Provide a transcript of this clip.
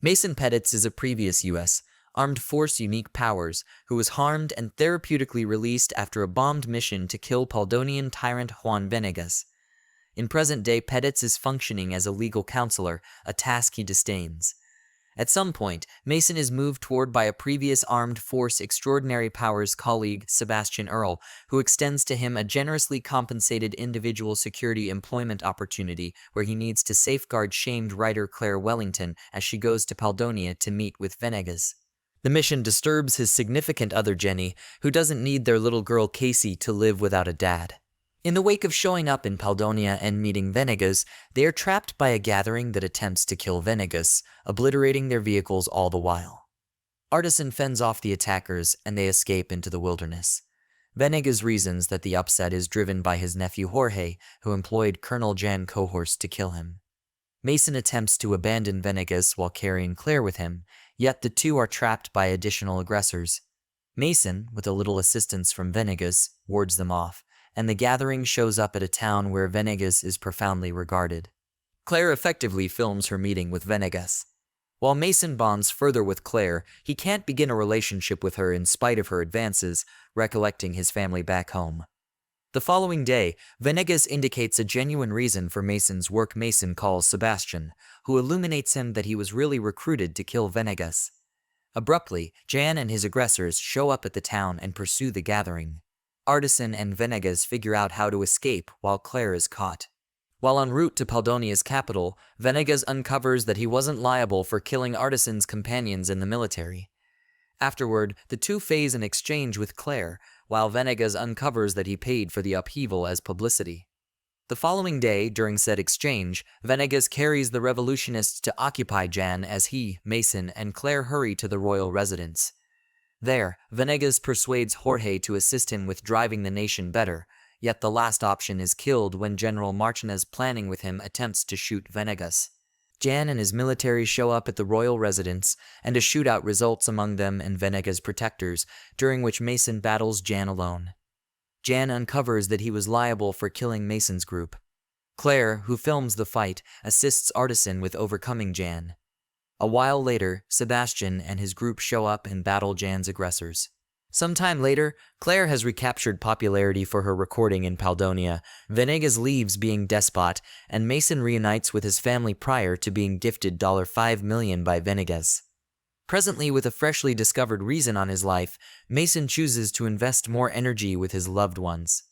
Mason Petitz is a previous U.S. Armed Force Unique Powers who was harmed and therapeutically released after a bombed mission to kill Paldonian tyrant Juan Venegas. In present day, Petitz is functioning as a legal counselor, a task he disdains. At some point, Mason is moved toward by a previous Armed Force Extraordinary Powers colleague, Sebastian Earle, who extends to him a generously compensated individual security employment opportunity where he needs to safeguard shamed writer Claire Wellington as she goes to Paldonia to meet with Venegas. The mission disturbs his significant other Jenny, who doesn't need their little girl Casey to live without a dad. In the wake of showing up in Paldonia and meeting Venegas, they are trapped by a gathering that attempts to kill Venegas, obliterating their vehicles all the while. Artisan fends off the attackers and they escape into the wilderness. Venegas reasons that the upset is driven by his nephew Jorge, who employed Colonel Jan Cohorst to kill him. Mason attempts to abandon Venegas while carrying Claire with him, yet the two are trapped by additional aggressors. Mason, with a little assistance from Venegas, wards them off, and the gathering shows up at a town where Venegas is profoundly regarded. Claire effectively films her meeting with Venegas. While Mason bonds further with Claire, he can't begin a relationship with her in spite of her advances, recollecting his family back home. The following day, Venegas indicates a genuine reason for Mason's work. Mason calls Sebastian, who illuminates him that he was really recruited to kill Venegas. Abruptly, Jan and his aggressors show up at the town and pursue the gathering. Artisan and Venegas figure out how to escape while Claire is caught. While en route to Paldonia's capital, Venegas uncovers that he wasn't liable for killing Artisan's companions in the military. Afterward, the two phase an exchange with Claire, while Venegas uncovers that he paid for the upheaval as publicity. The following day, during said exchange, Venegas carries the revolutionists to occupy Jan as he, Mason, and Claire hurry to the royal residence. There, Venegas persuades Jorge to assist him with driving the nation better, yet the last option is killed when General Martinez, planning with him, attempts to shoot Venegas. Jan and his military show up at the royal residence, and a shootout results among them and Venegas' protectors, during which Mason battles Jan alone. Jan uncovers that he was liable for killing Mason's group. Claire, who films the fight, assists Artisan with overcoming Jan. A while later, Sebastian and his group show up and battle Jan's aggressors. Sometime later, Claire has recaptured popularity for her recording in Paldonia. Venegas leaves being despot, and Mason reunites with his family prior to being gifted $5 million by Venegas. Presently, with a freshly discovered reason on his life, Mason chooses to invest more energy with his loved ones.